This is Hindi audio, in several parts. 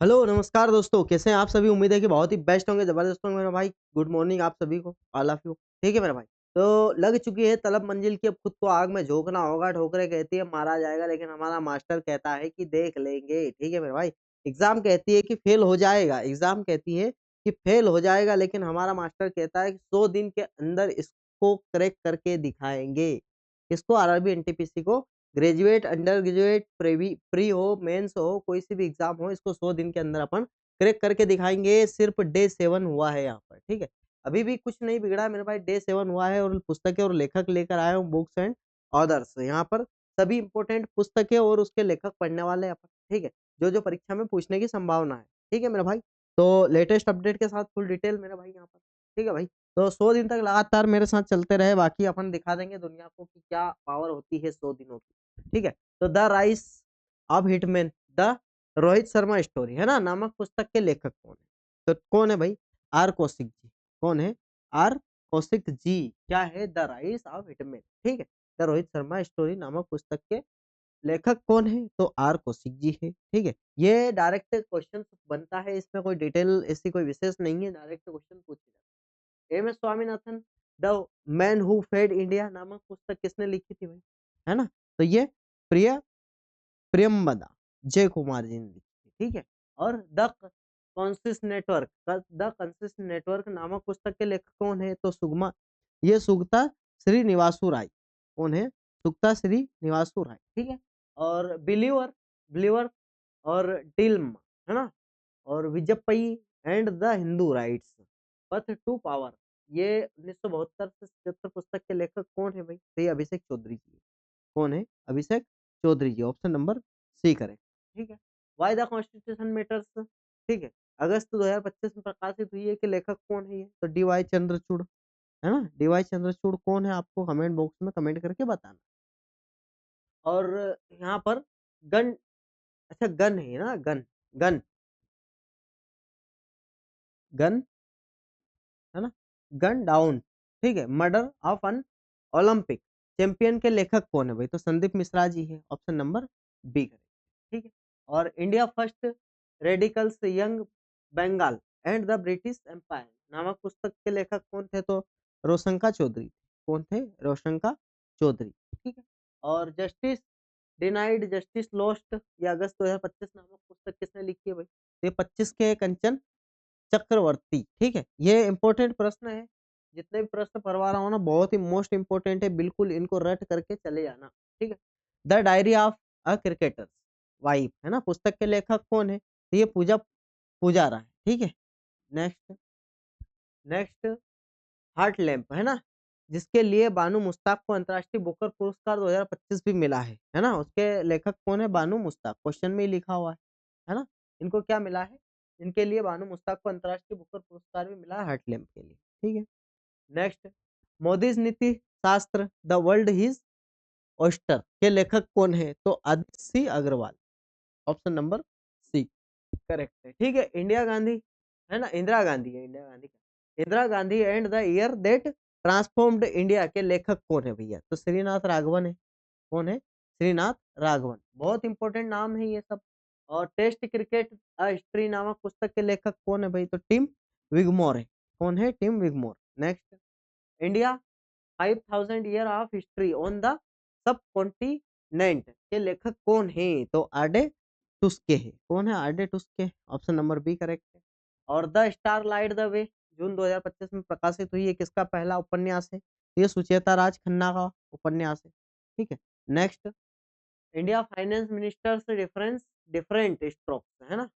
हेलो, नमस्कार दोस्तों, कैसे हैं आप सभी? उम्मीद है कि बहुत ही बेस्ट होंगे, ज़बरदस्त होंगे मेरे भाई। गुड मॉर्निंग आप सभी को, ऑल ऑफ यू। ठीक है मेरे भाई? तो लग चुकी है तलब मंजिल की, अब खुद को आग में झोंकना होगा। ठोकरें कहती है मारा जाएगा, लेकिन हमारा मास्टर कहता है कि देख लेंगे। ठीक है मेरे भाई? एग्ज़ाम कहती है कि फेल हो जाएगा, एग्ज़ाम कहती है कि फेल हो जाएगा, लेकिन हमारा मास्टर कहता है कि 100 दिन के अंदर इसको क्रैक करके दिखाएँगे। किसको? आरआरबी एनटीपीसी को। ग्रेजुएट, अंडर ग्रेजुएट, प्री हो, मेंस हो, कोई सी भी एग्ज़ाम हो, इसको 100 दिन के अंदर अपन क्रैक करके दिखाएँगे। सिर्फ़ डे 7 हुआ है यहाँ पर, ठीक है? अभी भी कुछ नहीं बिगड़ा है मेरे भाई, डे 7 हुआ है और पुस्तकें और लेखक लेकर आया हूँ, बुक्स एंड ऑथर्स। यहाँ पर सभी इम्पोर्टेंट पुस्तकें और उसके लेखक पढ़ने वाले हैं अपन, ठीक है? जो-जो परीक्षा में पूछने की संभावना है, ठीक है मेरे भाई? तो लेटेस्ट अपडेट के साथ फुल डिटेल मेरे भाई यहाँ पर, ठीक है भाई? तो 100 दिन तक लगातार मेरे साथ चलते रहे, बाकी अपन दिखा देंगे दुनिया को कि क्या पावर होती है 100 दिनों की, ठीक है? तो the rice of hitman, the Rohit Sharma story, है ना? नामक पुस्तक के लेखक कौन है? तो कौन है भाई? आर कौशिक जी। कौन है? आर कौशिक जी। क्या है? द राइस ऑफ हिटमैन, ठीक है? द रोहित शर्मा स्टोरी नामक पुस्तक के लेखक कौन है? तो आर कौशिक जी है, ठीक है? ये डायरेक्ट क्वेश्चन बनता है, इसमें कोई डिटेल ऐसी कोई विशेष नहीं है, डायरेक्ट क्वेश्चन पूछे जाते हैं। M S Swaminathan, the man who fed India नामक पुस्तक किसने लिखी थी भाई? है ना? तो ये प्रिय प्रियंवदा जय कुमार जी ने लिखी थी, ठीक है? और द कॉन्सिस नेटवर्क नामक पुस्तक के लेखक कौन है? तो ये सुगता श्रीनिवासु राय। कौन है? सुगता श्रीनिवासु राय, ठीक है? और बिलीवर और डिल्म, है ना? और विजयपई एंड द हिंदू राइट्स, पथ टू पावर, ये 1972 से 77 पुस्तक के लेखक कौन है भाई? तो ये अभिषेक चौधरी जी है। कौन है? अभिषेक चौधरी जी, ऑप्शन नंबर सी करेक्ट, ठीक है? व्हाई द कॉन्स्टिट्यूशन मैटर्स, ठीक है? अगस्त 2025 में प्रकाशित हुई है कि लेखक कौन है ये? तो डी वाई चंद्रचूड़, है ना? डी वाई चंद्रचूड़ कौन है? आपको कमेंट बॉक्स में कमेंट करके बताना। और यहाँ पर गन, अच्छा गन है ना? गन, गन, गन, है ना? गन डाउन, ठीक है? Murder of an Olympic champion के लेखक कौन है भाई? तो संदीप मिश्रा जी है, ऑप्शन नंबर बी करेक्ट, ठीक है? और India first radicals young Bengal and the British empire नामक पुस्तक के लेखक कौन थे? तो रोशंका चौधरी। कौन थे? रोशंका चौधरी, ठीक है? और जस्टिस डिनाइड जस्टिस लॉस्ट, ये अगस्त 2025 नामक पुस्तक किसने लिखी है भाई? तो ये 25 के कंचन चक्रवर्ती, ठीक है? ये इम्पोर्टेंट प्रश्न है। जितने भी प्रश्न पढ़वा रहा हूँ ना, बहुत ही मोस्ट इम्पोर्टेंट है, बिल्कुल इनको रट करके चले जाना, ठीक है? The diary of a cricketers wife, है ना? पुस्तक के लेखक कौन है? तो ये पूजा पुजारा है, ठीक है? नेक्स्ट, नेक्स्ट हार्ट लैम्प, है ना? जिसके लिए बानू मुश्ताक को अंतर्राष्ट्रीय बुकर पुरस्कार 2025 भी मिला है ना? उसके लेखक कौन है? बानू मुश्ताक, क्वेश्चन में ही लिखा हुआ है ना? इनको क्या मिला है? इनके लिए बानू मुश्ताक को अंतर्राष्ट्रीय बुकर पुरस्कार भी मिला है हार्ट लैम्प के लिए, ठीक है? नेक्स्ट, मोदीज नीति शास्त्र द वर्ल्ड हिज ओस्टर के लेखक कौन है? तो Aditya Singh Agrawal, option number C correct है, ठीक है? इंडिया गांधी, है ना? इंदिरा गांधी है, इंडिया गांधी का Indira Gandhi and the year that transformed India के लेखक कौन है भैया? तो श्रीनाथ राघवन है। कौन है? श्रीनाथ राघवन, बहुत इंपॉर्टेंट नाम है ये सब। और टेस्ट क्रिकेट अ हिस्ट्री नामक पुस्तक के लेखक कौन है भाई? तो टिम विगमोर है। कौन है? Tim Wigmore. Next, India 5000 year of history on the subcontinent के लेखक कौन है? तो आरडे टुस्के है। कौन है? आरडे Truschke, option number B correct है। और the starlight the way June 2025 में प्रकाशित हुई है, किसका पहला उपन्यास है? ये सुचेता राज खन्ना का उपन्यास है, ठीक है? Next, India finance ministers difference different strokes, है ना?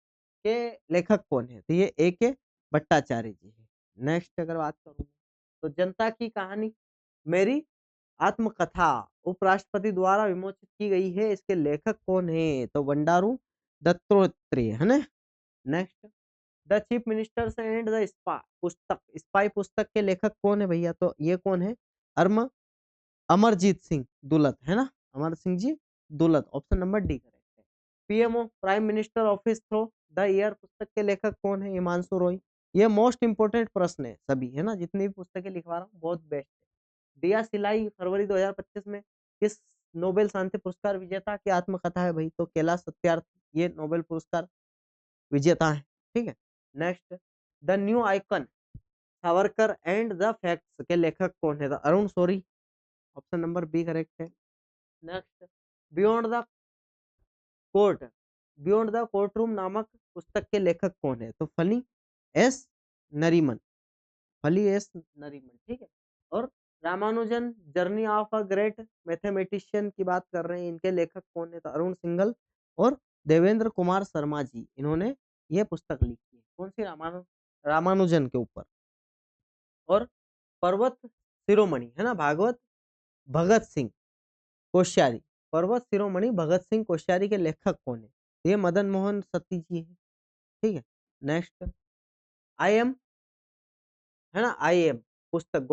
के लेखक कौन है? तो ये ए के भट्टाचार्य जी है। नेक्स्ट अगर बात करूँ तो जनता की कहानी मेरी आत्मकथा उपराष्ट्रपति द्वारा विमोचित की गई है, इसके लेखक कौन है? तो बंडारू दत्तात्रेय, है ना? Next, the chief ministers and the spy पुस्तक के लेखक कौन है भैया? तो ये कौन है? अरम अमरजीत सिंह दुलत, है ना? Amar Singh ji Dulat, option number D correct है। PMO prime minister office through the year पुस्तक के लेखक कौन है? हिमांशु रॉय। ये मोस्ट इंपोर्टेंट प्रश्न है सभी, है ना? जितनी भी पुस्तकें लिखवा रहा हूँ बहुत बेस्ट है। दिया सिलाई फरवरी 2025 में किस नोबेल शांति पुरस्कार विजेता की आत्मकथा है भाई? तो कैलाश सत्यार्थी, ये नोबेल पुरस्कार विजेता हैं, ठीक है। Next, the new icon Savarkar and the facts के लेखक कौन है? The Arun Shourie, option number B correct है। Next, beyond the court, beyond the courtroom नामक पुस्तक के लेखक कौन है? तो फनी एस नरीमन, फली एस नरीमन, ठीक है। और Ramanujan journey of a great mathematician की बात कर रहे हैं, इनके लेखक कौन है? तो अरुण सिंघल और देवेंद्र कुमार शर्मा जी, इन्होंने ये पुस्तक लिखी है। कौन सी? रामानुजन के ऊपर। और पर्वत शिरोमणि है ना, भागवत भगत सिंह कोश्यारी, पर्वत शिरोमणि भगत सिंह कोश्यारी के लेखक कौन है? ये मदन मोहन सती जी है, ठीक है। नेक्स्ट, आई एम, है ना, आई एम पुस्तक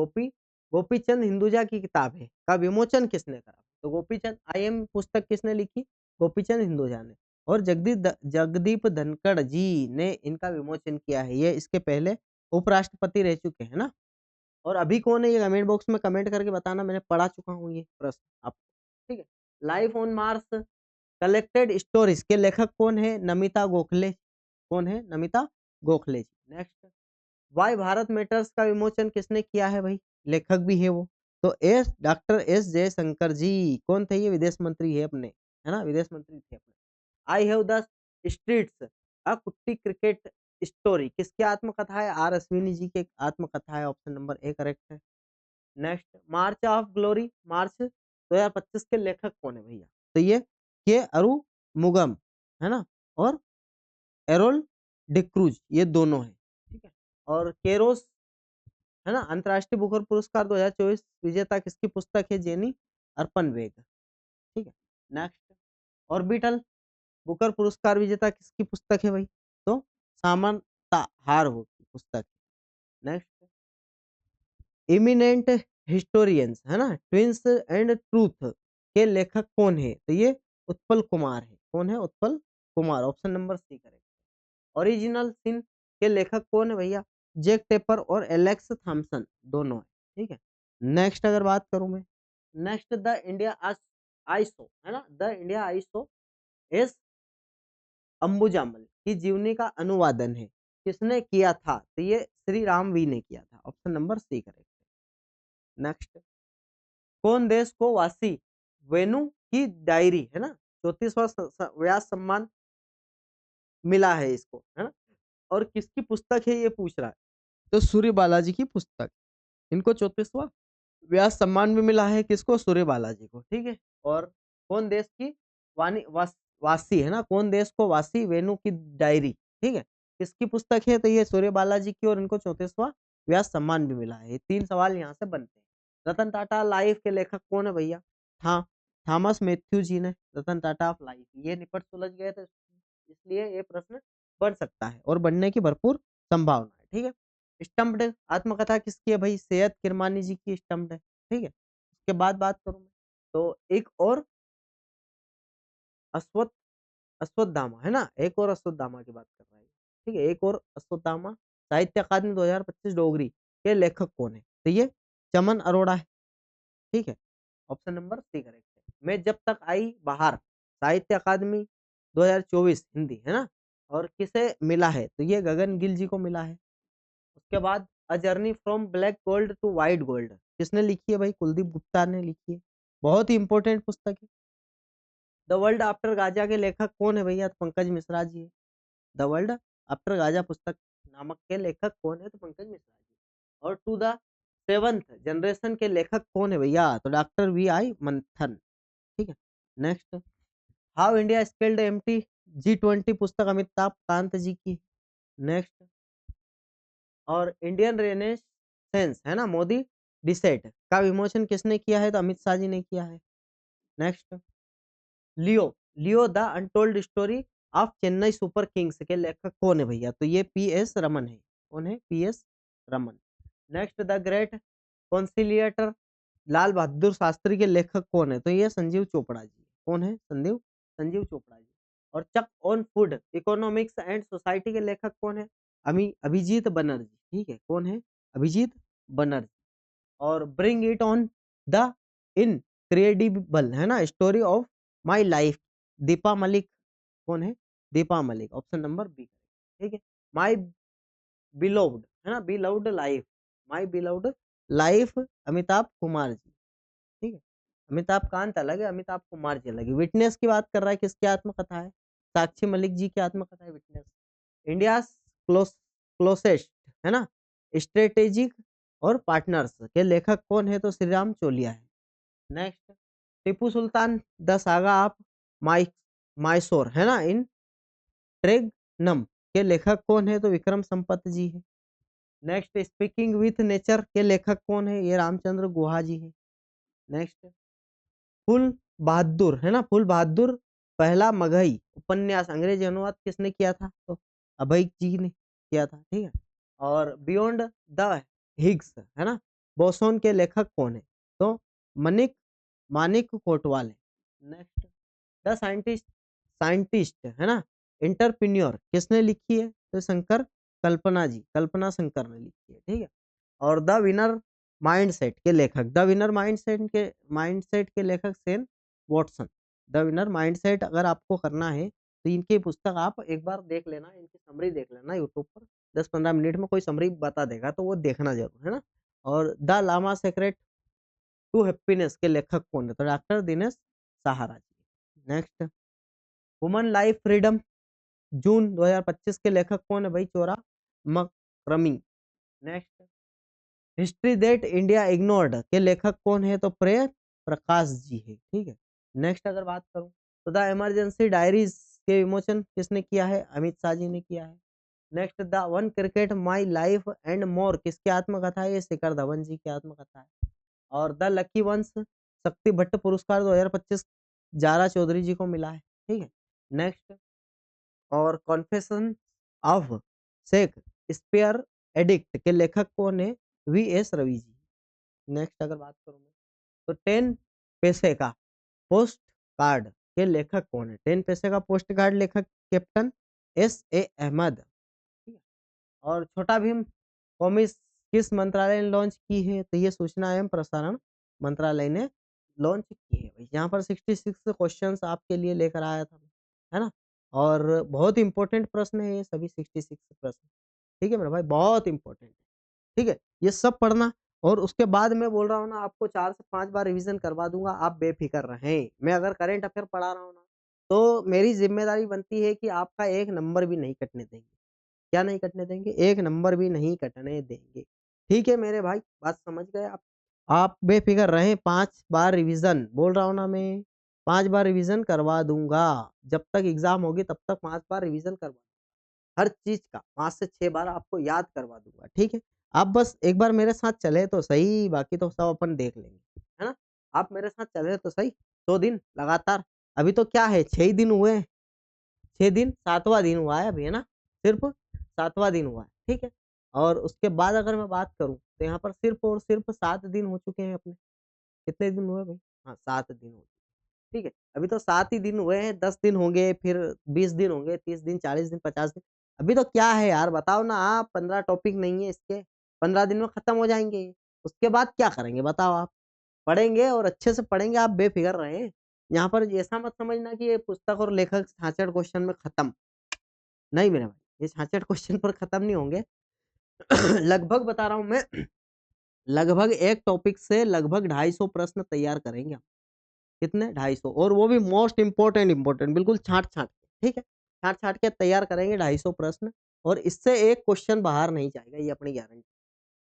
गोपीचंद हिंदुजा की किताब है, का विमोचन किसने करा? तो गोपीचंद, आई एम पुस्तक किसने लिखी? गोपीचंद हिंदुजा ने। और जगदीप धनखड़ जी ने इनका विमोचन किया है। ये इसके पहले उपराष्ट्रपति रह चुके हैं ना। और अभी कौन है, ये कमेंट बॉक्स में कमेंट करके बताना, मैंने पढ़ा चुका हूँ ये प्रश्न आपको, ठीक है। Life on Mars collected stories के लेखक कौन है? नमिता गोखले, कौन है? नमिता गोखले जी। नेक्स्ट, वाई भारत मैटर्स का विमोचन किसने किया है भाई? लेखक भी है वो, तो डॉक्टर एस जयशंकर जी। कौन थे ये? विदेश मंत्री है अपने, है ना, विदेश मंत्री थे अपने। आई हैव द स्ट्रीट्स अ कुट्टी क्रिकेट स्टोरी किसकी आत्मकथा है? आर अश्विनी जी की आत्मकथा है, ऑप्शन नंबर ए करेक्ट है। नेक्स्ट, मार्च ऑफ ग्लोरी, मार्च 2025 के लेखक कौन है भैया? तो ये के अरु मुगम, है ना, और एरोल डिक्रूज, ये दोनों हैं, ठीक है। और केरोस, है ना, अंतर्राष्ट्रीय बुकर पुरस्कार 2024 विजेता किसकी पुस्तक है? जेनी अर्पण वेग, ठीक है। नेक्स्ट, ऑर्बिटल बुकर पुरस्कार विजेता किसकी पुस्तक है भाई? तो सामंता हार की पुस्तक। नेक्स्ट, इमिनेंट हिस्टोरियंस, है ना, ट्विंस एंड ट्रूथ के लेखक कौन है? तो ये उत्पल कुमार है। कौन है? Utpal Kumar, option number C correct. Original sin के लेखक कौन है भैया? जैक टेपर और एलेक्स थॉम्सन, दोनों है, ठीक है। नेक्स्ट अगर बात करूं मैं, नेक्स्ट, द इंडिया आईसो, है ना, द इंडिया आईसो एस अंबुजामल की जीवनी का अनुवादन है, किसने किया था? तो ये श्री राम वी ने किया था, ऑप्शन नंबर सी करेक्ट है। नेक्स्ट, कौन देश को वासी वेनु की डायरी, है ना, 34वां व्यास सम्मान मिला है इसको, है ना, और किसकी पुस्तक है ये पूछ रहा है? तो सूर्य बालाजी की पुस्तक, इनको 34वां व्यास सम्मान भी मिला है, किसको? सूर्य बालाजी को, ठीक है। और कौन देश की वासी, है ना, कौन देश को वासी वेणु की डायरी, ठीक है, किसकी पुस्तक है? तो ये सूर्य बालाजी की, और इनको 34वां व्यास सम्मान भी मिला है। ये 3 सवाल यहाँ से बनते हैं। रतन टाटा लाइफ के लेखक कौन है भैया? था थॉमस मैथ्यू जी ने रतन टाटा ऑफ लाइफ, ये निपट सुलझ गए थे, इसलिए ये प्रश्न बन सकता है और बनने की भरपूर संभावना है, ठीक है। स्टम्प्ड आत्मकथा किसकी है भाई? सैयद किरमानी जी की स्टम्प्ड है, ठीक है। उसके बाद बात करूं मैं, तो एक और अश्वत्थ अश्वत्थामा, है ना, एक और अश्वत्थामा की बात कर रहा है, ठीक है, एक और अश्वत्थामा साहित्य अकादमी 2025 डोगरी के लेखक कौन है? तो ये चमन अरोड़ा है, ठीक है, ऑप्शन नंबर सी करेक्ट है। मैं जब तक आई बाहर साहित्य अकादमी 2024 हिंदी, है ना, और किसे मिला है? तो ये गगन गिल जी को मिला है। उसके बाद a journey from black gold to white gold किसने लिखी है भाई? कुलदीप गुप्ता ने लिखी है, बहुत ही इंपॉर्टेंट पुस्तक है। द वर्ल्ड आफ्टर गाजा के लेखक कौन है भैया? तो पंकज मिश्रा जी है। द वर्ल्ड आफ्टर गाजा पुस्तक नामक के लेखक कौन है? तो पंकज मिश्रा जी। और टू द सेवंथ जनरेशन के लेखक कौन है भैया? तो डॉक्टर वी आई मंथन, ठीक है। Next, how India scaled M T G20 पुस्तक अमिताभ कांत जी की। नेक्स्ट, और इंडियन रेनेसेंस, है ना, मोदी डिसेट का विमोचन किसने किया है? तो अमित शाह जी ने किया है। Next, Leo Leo the untold story of Chennai super Kings के लेखक कौन है भैया? तो ये PS रमन है। कौन है? PS Raman. Next, the great conciliator Lal Bahadur Shastri के लेखक कौन है? तो ये संजीव चोपड़ा जी। कौन है? संजीव संजीव चोपड़ा जी। और chuck on food economics and society के लेखक कौन है? अभिजीत बनर्जी, ठीक है, कौन है? अभिजीत बनर्जी। और bring it on the incredible, है ना, story of my life, Deepa Malik. कौन है? Deepa Malik, option number B. ठीक है। माई बिलोव्ड है ना, beloved life, my beloved life Amitabh Kumar ji, ठीक है। अमिताभ कांत अलग है, अमिताभ कुमार जी अलग है। विटनेस की बात कर रहा है, किसकी आत्मकथा है? साक्षी मलिक जी की आत्मकथा है विटनेस। इंडिया क्लोसेस्ट है ना, स्ट्रेटेजिक और पार्टनर्स के लेखक कौन है? तो श्री राम चोलिया है। Next, Tipu Sultan the saga of my Mysore है ना, इन ट्रेगनम के लेखक कौन है? तो विक्रम संपत जी है। नेक्स्ट, स्पीकिंग विथ नेचर के लेखक कौन है? ये रामचंद्र गुहा जी है। नेक्स्ट, फूल बहादुर है ना, फूल बहादुर पहला मगही उपन्यास अंग्रेजी अनुवाद किसने किया था? तो अभय जी ने किया था, ठीक है। और बियॉन्ड द हिग्स है ना, बोसोन के लेखक कौन है? तो मनिक मानिक कोटवाल है। नेक्स्ट, द साइंटिस्ट साइंटिस्ट है ना, इंटरप्रेन्योर किसने लिखी है? तो शंकर कल्पना जी, कल्पना शंकर ने लिखी है, ठीक है। और द विनर माइंडसेट के लेखक, द विनर माइंडसेट के लेखक Sen Watson. The winner mindset अगर आपको करना है तो इनकी पुस्तक आप एक बार देख लेना, इनकी समरी देख लेना यूट्यूब पर, 10-15 मिनट में कोई समरी बता देगा, तो वो देखना जरूर है ना। और the lama secret to happiness के लेखक कौन है? तो doctor Dinesh Sahara ji. Next, woman life freedom June 2025 के लेखक कौन है भाई? Chowra Makaremi. Next, history that India ignored के लेखक कौन है? तो प्रेम प्रकाश जी है, ठीक है। नेक्स्ट अगर बात करूं तो द इमरजेंसी डायरीज के विमोचन किसने किया है? अमित शाह जी ने किया है। Next, the one cricket my life and more किसकी आत्मकथा है? ये शिखर धवन जी की आत्मकथा है। और द लकी वंश शक्ति भट्ट पुरस्कार 2025 जारा चौधरी जी को मिला है, ठीक है। नेक्स्ट, और confession of Shakespeare addict के लेखक कौन है? V S Ravi ji. Next अगर बात करूं मैं तो 10 पैसे का पोस्ट कार्ड के लेखक कौन है? 10 पैसे का पोस्ट कार्ड लेखक कैप्टन एस ए अहमद, ठीक है। और छोटा भीम कॉमिक्स किस मंत्रालय ने लॉन्च की है? तो ये सूचना एवं प्रसारण मंत्रालय ने लॉन्च की है भाई। यहाँ पर 66 क्वेश्चंस आपके लिए लेकर आया था, है ना। और बहुत इंपॉर्टेंट प्रश्न है ये सभी 66 प्रश्न, ठीक है मेरा भाई, बहुत इंपॉर्टेंट है, ठीक है। ये सब पढ़ना, और उसके बाद मैं बोल रहा हूँ ना, आपको 4 से 5 बार रिवीजन करवा दूंगा, आप बेफिक्र रहें। मैं अगर करंट अफेयर पढ़ा रहा हूँ ना, तो मेरी जिम्मेदारी बनती है कि आपका एक नंबर भी नहीं कटने देंगे। क्या नहीं कटने देंगे? एक नंबर भी नहीं कटने देंगे, ठीक है मेरे भाई, बात समझ गए आप बेफिक्र रहें। 5 बार रिवीजन बोल रहा हूँ ना मैं, 5 बार रिवीजन करवा दूंगा। जब तक एग्जाम होगी तब तक 5 बार रिवीजन करवा, हर चीज का 5 से 6 बार आपको याद करवा दूंगा, ठीक है। आप बस एक बार मेरे साथ चले तो सही, बाकी तो सब अपन देख लेंगे, है ना। आप मेरे साथ चले तो सही, 2 दिन लगातार। अभी तो क्या है, 6 ही दिन हुए हैं, 6 दिन, 7वां दिन हुआ है अभी, है ना, सिर्फ 7वां दिन हुआ है, ठीक है। और उसके बाद अगर मैं बात करूं तो यहाँ पर सिर्फ और सिर्फ 7 दिन हो चुके हैं अपने। कितने दिन हुए भाई? हाँ, 7 दिन हो, ठीक है। अभी तो 7 ही दिन हुए हैं, 10 दिन होंगे, फिर 20 दिन होंगे, 30 दिन, 40 दिन, 50 दिन। अभी तो क्या है यार, बताओ ना आप, 15 टॉपिक नहीं है इसके, 15 दिन में खत्म हो जाएंगे ये। उसके बाद क्या करेंगे बताओ आप? पढ़ेंगे और अच्छे से पढ़ेंगे, आप बेफिक्र रहें। यहाँ पर ऐसा मत समझना कि ये पुस्तक और लेखक 66 क्वेश्चन में खत्म। नहीं मेरे भाई, ये 66 क्वेश्चन पर खत्म नहीं होंगे। लगभग बता रहा हूँ मैं, लगभग एक टॉपिक से लगभग 250 प्रश्न तैयार करेंगे हम। कितने? 250, और वो भी मोस्ट इम्पोर्टेंट इम्पोर्टेंट, बिल्कुल छाँट-छाँट के, ठीक है? छाँट-छाँट के तैयार करेंगे 250 प्रश्न, और इससे एक क्वेश्चन बाहर नहीं जाएगा, ये अपनी गारंटी,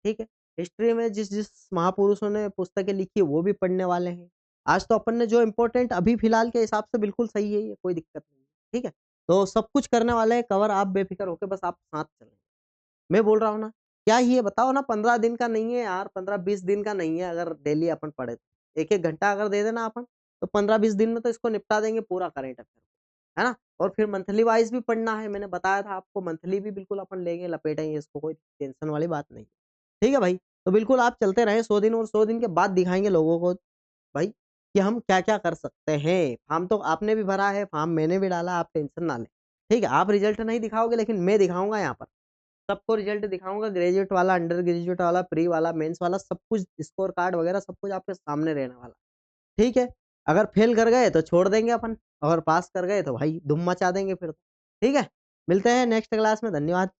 ठीक है? हिस्ट्री में जिस-जिस महापुरुषों ने पुस्तकें लिखी वो भी पढ़ने वाले हैं। आज तो अपन ने जो इम्पोर्टेंट अभी फिलहाल के हिसाब से बिल्कुल सही है ये, कोई दिक्कत नहीं है, ठीक है? तो सब कुछ करने वाले हैं कवर, आप बेफ़िक्र होके बस आप साथ चलें। मैं बोल रहा हूँ ना, क्या ही है बताओ ना, 15 दिन का नहीं है यार, 15-20 दिन का नहीं है, अगर डेली अपन पढ़े तो। 1-1 घंटा अगर दे देना अपन, तो 15-20 दिन में तो इसको निपटा देंगे पूरा करंट अफेयर, है ना? और फिर मंथली वाइज़ भी पढ़ना है, मैंने बताया था आपको, मंथली भी बिल्कुल अपन लेंगे, लपेटेंगे इसको, कोई टेंशन वाली बात नहीं। ठीक है भाई? तो बिल्कुल आप चलते रहें 100 दिन, और 100 दिन के बाद दिखाएँगे लोगों को भाई कि हम क्या-क्या कर सकते हैं। फॉर्म तो आपने भी भरा है, फॉर्म मैंने भी डाला, आप टेंशन ना लें। ठीक है? आप रिजल्ट नहीं दिखाओगे, लेकिन मैं दिखाऊँगा यहाँ पर। सबको रिजल्ट दिखाऊँगा, ग्रेजुएट वाला, अंडर ग्रेजुएट वाला, प्री वाला, मेंस वाला, सब कुछ स्कोर कार्ड वगैरह सब कुछ आपके सामने रहने वाला। ठीक है? अगर फेल कर गए तो छोड़ देंगे अपन, अगर पास कर गए तो भाई धूम मचा देंगे फिर तो। ठीक है? मिलते हैं नेक्स्ट क्लास में, धन्यवाद।